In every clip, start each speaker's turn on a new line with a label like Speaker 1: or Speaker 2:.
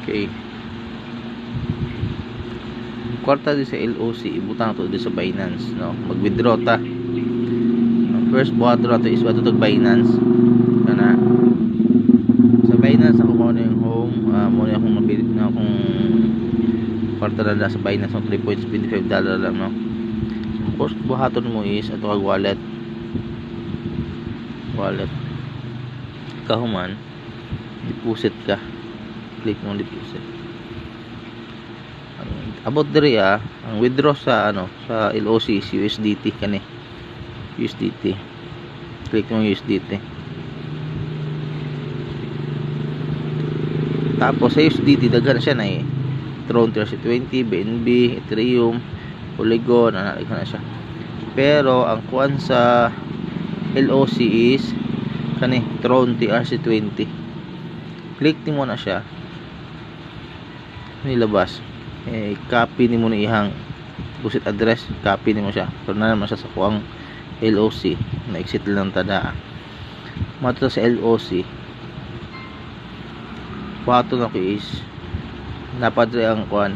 Speaker 1: Okay, kwarta di sa LOC ibutang to di sa Binance, no? Mag-withdraw ta. First buhaton nato is wato tag Binance kana sa Binance. Ako mo na yung home, mo na akong mabilit na akong kwarta na sa Binance ng $3.25 lang, no? First buhaton mo is ato kag wallet kahuman deposit ka, click mo deposit. About diri ang withdraw sa sa LOC is USDT kani, USDT. Click mo USDT. Tapos sa USDT daghan siya na Tron TRC20, BNB, Ethereum, Polygon, na siya. Pero ang kuan sa LOC is kani Tron TRC20. Click mo na siya, nilabas. Copy ni mo na ihang deposit address, copy ni mo siya. Pero na naman siya sa kuang LOC, na exit lang tada. Mato sa LOC, pato na ko is napadre ang kuan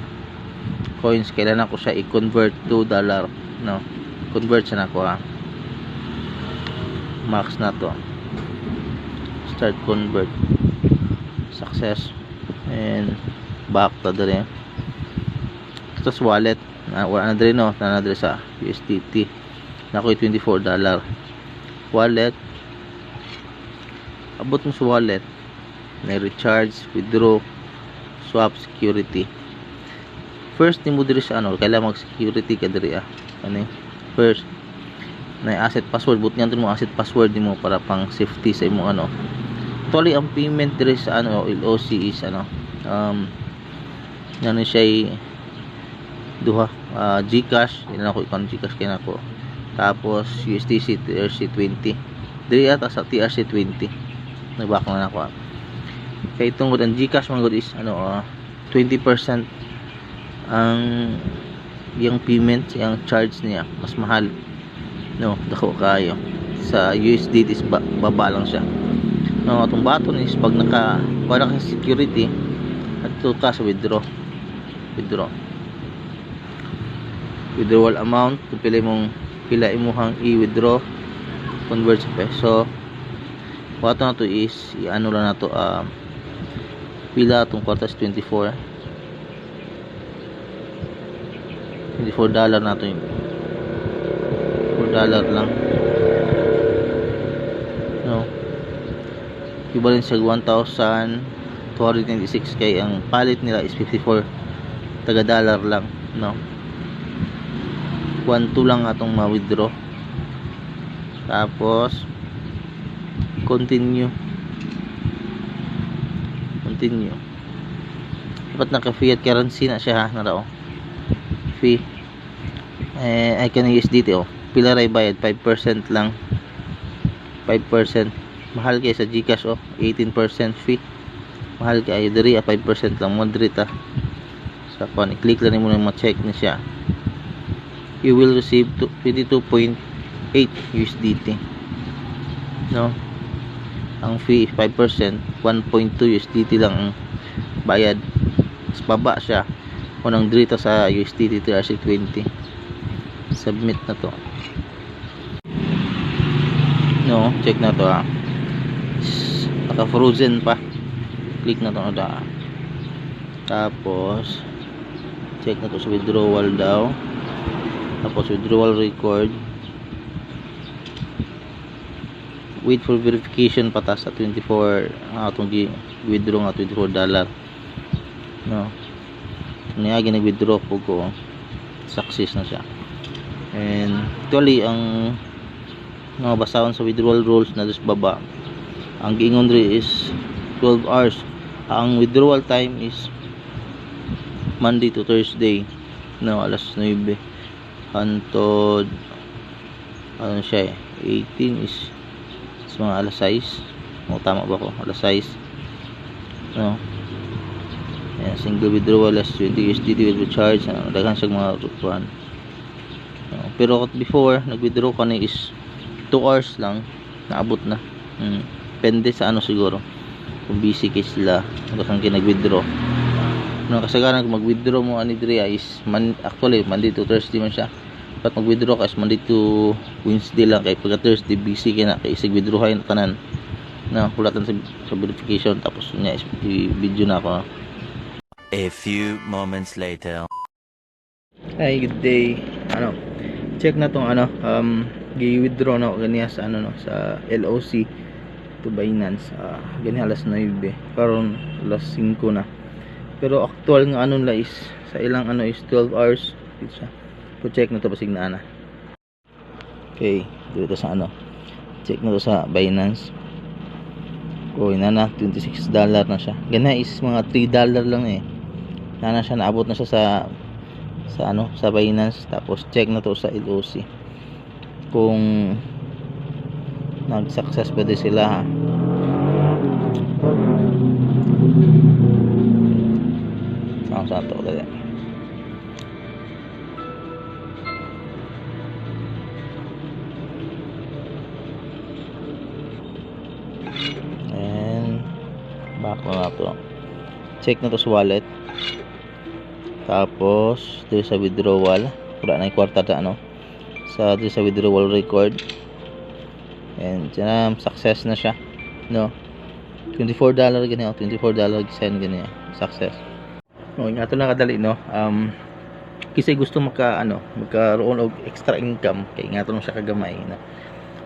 Speaker 1: coins, kailangan ko siya i-convert to dollar, no? Convert siya na ko max na to. Start convert, success, and back to dere. Tapos wallet wala na dre, no? Na dre sa USDT na ko $24. Wallet, abot mo sa wallet na recharge, withdraw, swap, security. First ni mo diri sa kailangan mag security ka diri first na asset password, but nganto mo asset password nimo para pang safety sa imo Actually ang payment diri sa LOC is siya duha, GCash, ina ko ikon GCash kay nako. Tapos USDC TRC20 diri ata sa TRC20 nabak na nako. Kay tungod ang GCash man gud is 20% ang yung payment, yung charge niya mas mahal, no? Dako kayo sa USDT is baba lang siya, no? Atong baton is pag wala kang security at ka sa withdrawal amount, kung pila imuhang i-withdraw, convert sa peso. Wato na to is lang na to, pila itong kwartas $24 na to, $4 lang, no? Equivalent sa 1,296 kay ang palit nila is 54 taga dollar lang, no? 1.2 lang atong ma-withdraw. Tapos continue dapat naka fiat currency na siya, na daw fee ay kanang USDT pila ray bayad, 5% lang, 5%. Mahal kay sa GCash 18% fee, mahal kay diri 5% lang mo diri ta sa kon. I-click lang mo na ma-check ni siya. You will receive 22.8 USDT, no? Ang fee 5%, 1.2 USDT lang ang bayad. Mas baba siya unang dito sa USDT TRC20. Submit na to, no? Check na to naka frozen pa. Click na to tapos check na to sa withdrawal daw. Tapos withdrawal record, wait for verification patas sa 24 atong withdraw nga $24, no? Niya ginag-withdraw po ko, success na siya. And actually ang basahon sa withdrawal rules na sa baba, ang giingon diri is 12 hours. Ang withdrawal time is Monday to Thursday, no? Alas 9 hantod siya 18 is mga alas 6, tama ba ko? Alas 6, no? Ayan, single withdrawal as 20 USDT will be charged. Daghan siya mga rutuan, no? Pero before nag-withdraw ka ni is 2 hours lang naabot na. Depende sa siguro kung busy kay sila kung kinag-withdraw. no, kasagaran kung mag-withdraw mo ani diri is actually Monday to Thursday man siya. But mag-withdraw ka is Monday to Wednesday lang, kay pagka Thursday busy kay na, kay isig withdrawin na tanan na kulatan sa verification, tapos niya is video na ako.
Speaker 2: A few moments later.
Speaker 1: Hi, good day. Check na tong gi-withdraw na ako ganiya sa sa LOC to Binance. Ganiya alas 9, karon alas 5 na. Pero actual nga la is sa ilang is 12 hours siya. So check na to basig na ana. Okay, dito sa check na to sa Binance. Na $26 na siya. Ganiya is mga $3 lang na siya, naabot na siya sa Binance. Tapos check na to sa LOC kung nag-success ba din sila, ha. Saan to dali. And back na to. Check na to sa wallet. Tapos dito sa withdrawal, wala na yung kwarta sa dito sa withdrawal record. And dyan, success na siya, no. $24 ganyan, $24 send ganyan, success. Nga to lang kadali, no. Kasi gusto magkaroon og extra income, kay nga to siya kagamay, no.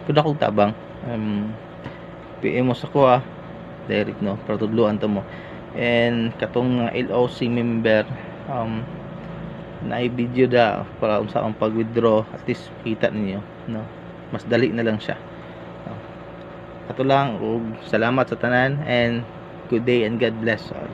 Speaker 1: Pud akong tabang, PM mo sa kuha direct, no, para tudluan to mo. And katong LOC member, na i-video para sa pag-withdraw, at least kita ninyo, no, mas dali na lang siya. Ato lang, salamat sa tanan, and good day and God bless all.